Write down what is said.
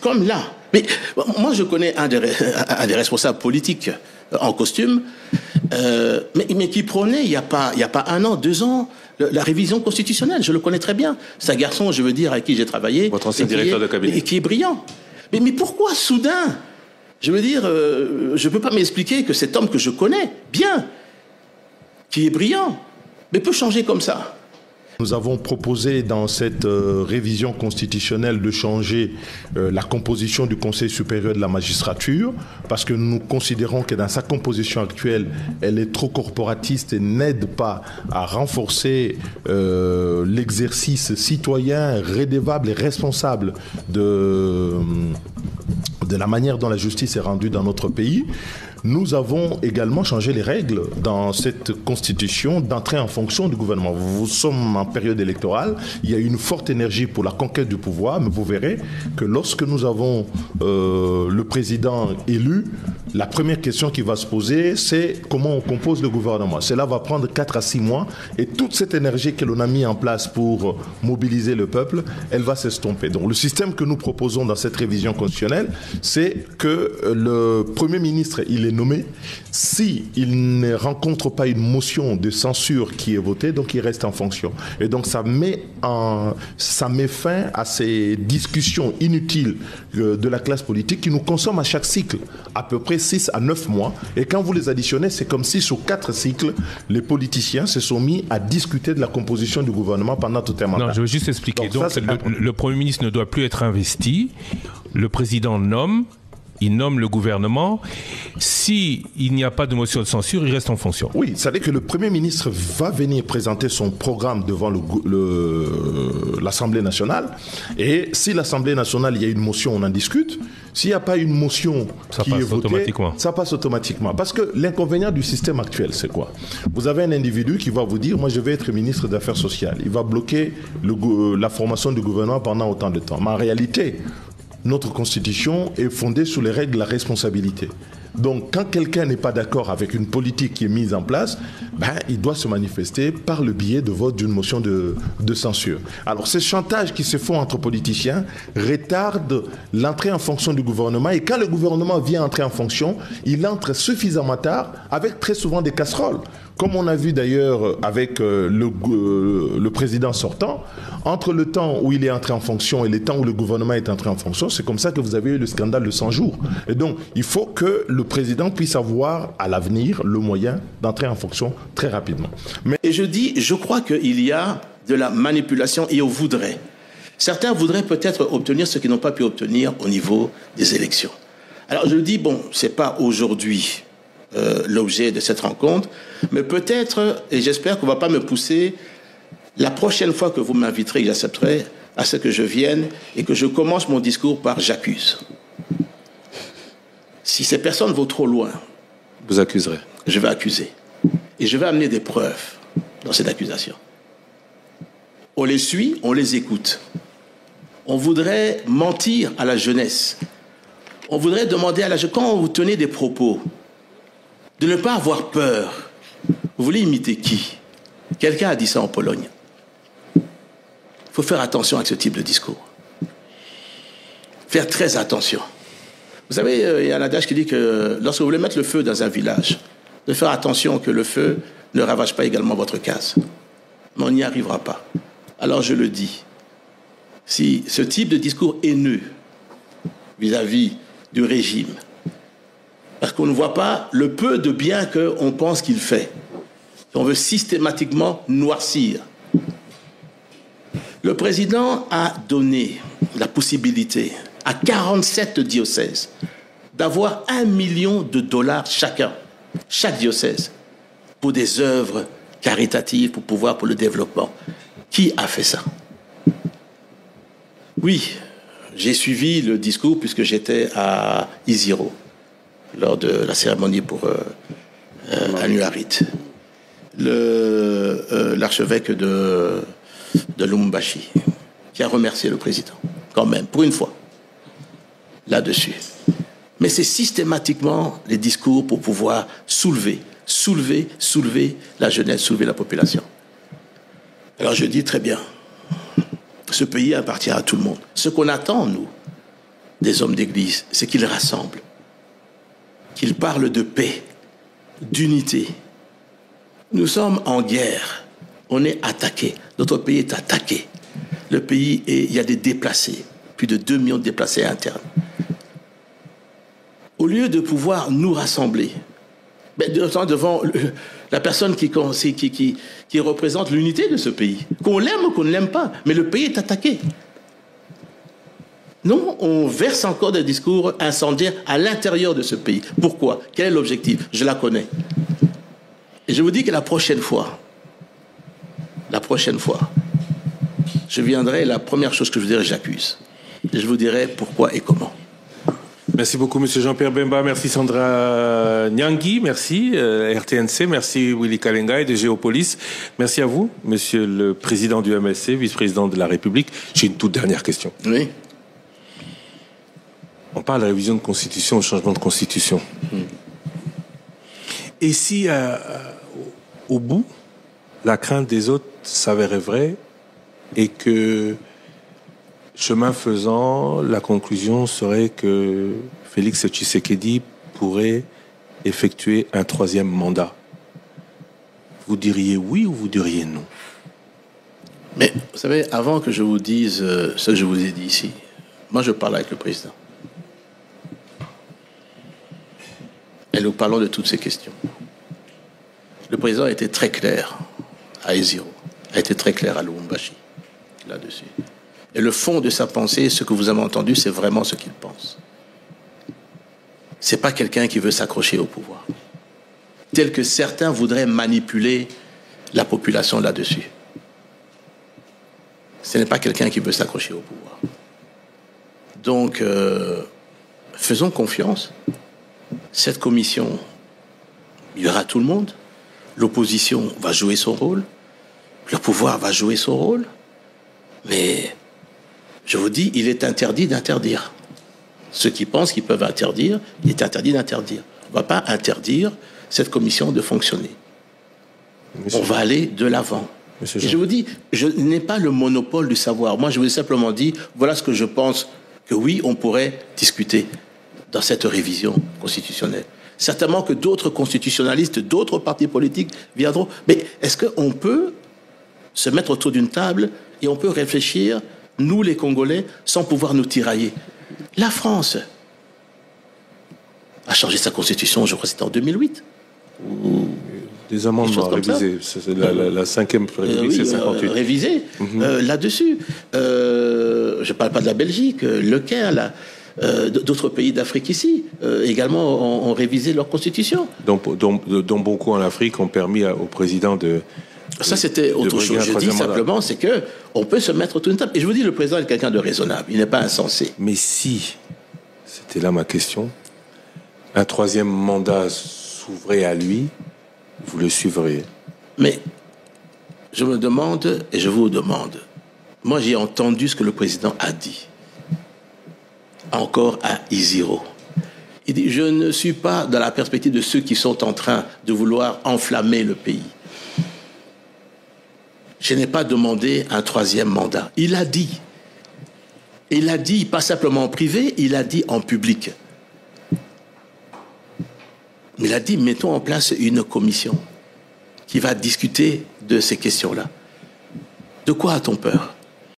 Comme là. Mais moi, je connais un des responsables politiques en costume, mais qui prônait, il n'y a pas 1 an, 2 ans, la révision constitutionnelle. Je le connais très bien. C'est un garçon, je veux dire, avec qui j'ai travaillé. Votre ancien directeur de cabinet. Et qui est brillant. Mais pourquoi soudain? Je veux dire, je ne peux pas m'expliquer que cet homme que je connais bien, qui est brillant, mais peut changer comme ça. Nous avons proposé dans cette révision constitutionnelle de changer la composition du Conseil supérieur de la magistrature parce que nous considérons que dans sa composition actuelle, elle est trop corporatiste et n'aide pas à renforcer l'exercice citoyen, redevable et responsable de la manière dont la justice est rendue dans notre pays. Nous avons également changé les règles dans cette constitution d'entrée en fonction du gouvernement. Nous sommes en période électorale, il y a une forte énergie pour la conquête du pouvoir, mais vous verrez que lorsque nous avons le président élu, la première question qui va se poser, c'est comment on compose le gouvernement. Cela va prendre 4 à 6 mois et toute cette énergie que l'on a mis en place pour mobiliser le peuple, elle va s'estomper. Donc le système que nous proposons dans cette révision constitutionnelle, c'est que le Premier ministre, il est nommé. S'il ne rencontre pas une motion de censure qui est votée, donc il reste en fonction. Et donc ça met fin à ces discussions inutiles de la classe politique qui nous consomment à chaque cycle à peu près 6 à 9 mois. Et quand vous les additionnez, c'est comme si sur 4 cycles, les politiciens se sont mis à discuter de la composition du gouvernement pendant tout un mandat. Non, je veux juste expliquer. Donc le Premier ministre ne doit plus être investi. Le président nomme. Il nomme le gouvernement. S'il n'y a pas de motion de censure, il reste en fonction. Oui, c'est-à-dire que le Premier ministre va venir présenter son programme devant l'Assemblée nationale. Et si l'Assemblée nationale, il y a une motion, on en discute. S'il n'y a pas une motion qui est votée, ça passe automatiquement. Parce que l'inconvénient du système actuel, c'est quoi? Vous avez un individu qui va vous dire, moi je vais être ministre des Affaires sociales. Il va bloquer la formation du gouvernement pendant autant de temps. Mais en réalité, notre constitution est fondée sur les règles de la responsabilité. Donc, quand quelqu'un n'est pas d'accord avec une politique qui est mise en place, il doit se manifester par le biais de vote d'une motion de censure. Alors, ces chantages qui se font entre politiciens retardent l'entrée en fonction du gouvernement. Et quand le gouvernement vient entrer en fonction, il entre suffisamment tard avec très souvent des casseroles. Comme on a vu d'ailleurs avec le président sortant, entre le temps où il est entré en fonction et le temps où le gouvernement est entré en fonction, c'est comme ça que vous avez eu le scandale de 100 jours. Et donc, il faut que le président puisse avoir à l'avenir le moyen d'entrer en fonction très rapidement. Et je crois qu'il y a de la manipulation et on voudrait. Certains voudraient peut-être obtenir ce qu'ils n'ont pas pu obtenir au niveau des élections. Alors je dis, ce n'est pas aujourd'hui l'objet de cette rencontre, mais peut-être, et j'espère qu'on ne va pas me pousser, la prochaine fois que vous m'inviterez, j'accepterai à ce que je vienne et que je commence mon discours par « j'accuse ». Si ces personnes vont trop loin, vous accuserez. Je vais accuser. Et je vais amener des preuves dans cette accusation. On les suit, on les écoute. On voudrait mentir à la jeunesse. On voudrait demander à la jeunesse, quand vous tenez des propos, de ne pas avoir peur. Vous voulez imiter qui? Quelqu'un a dit ça en Pologne. Il faut faire attention avec ce type de discours. Faire très attention. Vous savez, il y a un adage qui dit que lorsque vous voulez mettre le feu dans un village, de faire attention que le feu ne ravage pas également votre case. Mais on n'y arrivera pas. Alors je le dis, si ce type de discours haineux vis-à-vis du régime, parce qu'on ne voit pas le peu de bien qu'on pense qu'il fait, on veut systématiquement noircir. Le président a donné la possibilité à 47 diocèses d'avoir $1 million chacun, chaque diocèse, pour des œuvres caritatives, pour le développement. Qui a fait ça? Oui, j'ai suivi le discours puisque j'étais à Isiro lors de la cérémonie pour Anuarit. L'archevêque de Lubumbashi, qui a remercié le président, quand même, pour une fois, là-dessus. Mais c'est systématiquement les discours pour pouvoir soulever soulever la jeunesse, soulever la population. Alors je dis très bien, ce pays appartient à tout le monde. Ce qu'on attend, nous, des hommes d'église, c'est qu'ils rassemblent, qu'ils parlent de paix, d'unité. Nous sommes en guerre, on est attaqué, notre pays est attaqué. Le pays, il y a des déplacés, plus de 2 millions de déplacés internes. Au lieu de pouvoir nous rassembler, devant la personne qui représente l'unité de ce pays, qu'on l'aime ou qu'on ne l'aime pas, mais le pays est attaqué. Non, on verse encore des discours incendiaires à l'intérieur de ce pays. Pourquoi? Quel est l'objectif? Je la connais. Et je vous dis que la prochaine fois, je viendrai, la première chose que je vous dirai, j'accuse. Et je vous dirai pourquoi et comment. Merci beaucoup, M. Jean-Pierre Bemba. Merci Sandra Nyangui. Merci RTNC. Merci Willy Kalenga de Géopolis. Merci à vous, Monsieur le Président du MSC, vice-président de la République. J'ai une toute dernière question. Oui. On parle de la révision de constitution, au changement de constitution. Et si, au bout, la crainte des autres s'avérait vraie et que, chemin faisant, la conclusion serait que Félix Tshisekedi pourrait effectuer un 3e mandat, vous diriez oui ou vous diriez non? Mais, vous savez, avant que je vous dise ce que je vous ai dit ici, moi je parle avec le président. Et nous parlons de toutes ces questions. Le président a été très clair à Eziro, a été très clair à Lubumbashi, là-dessus. Et le fond de sa pensée, ce que vous avez entendu, c'est vraiment ce qu'il pense. C'est pas quelqu'un qui veut s'accrocher au pouvoir, tel que certains voudraient manipuler la population là-dessus. Ce n'est pas quelqu'un qui veut s'accrocher au pouvoir. Donc, faisons confiance. Cette commission, il y aura tout le monde. L'opposition va jouer son rôle. Le pouvoir va jouer son rôle. Mais, je vous dis, il est interdit d'interdire. Ceux qui pensent qu'ils peuvent interdire, il est interdit d'interdire. On ne va pas interdire cette commission de fonctionner. On va aller de l'avant. Et je vous dis, je n'ai pas le monopole du savoir. Moi, je vous ai simplement dit, voilà ce que je pense que oui, on pourrait discuter dans cette révision constitutionnelle. Certainement que d'autres constitutionnalistes, d'autres partis politiques viendront. Mais est-ce qu'on peut se mettre autour d'une table et on peut réfléchir, nous les Congolais, sans pouvoir nous tirailler? La France a changé sa constitution, je crois que c'était en 2008. Des amendements révisés. La 5e République, c'est 58. Révisés là-dessus. Je ne parle pas de la Belgique, le Caire, d'autres pays d'Afrique ici, également ont révisé leur constitution. Dont beaucoup en Afrique ont permis au président de... Ça, c'était autre chose. Je dis simplement, c'est qu'on peut se mettre autour d'une table. Et je vous dis, le président est quelqu'un de raisonnable. Il n'est pas insensé. Mais si, c'était là ma question, un 3e mandat s'ouvrait à lui, vous le suivriez? Mais je me demande, et je vous demande, moi j'ai entendu ce que le président a dit, encore à Iziro. Il dit, je ne suis pas dans la perspective de ceux qui sont en train de vouloir enflammer le pays. Je n'ai pas demandé un 3e mandat. Il a dit. Il a dit, pas simplement en privé, il a dit en public. Il a dit, mettons en place une commission qui va discuter de ces questions-là. De quoi a-t-on peur?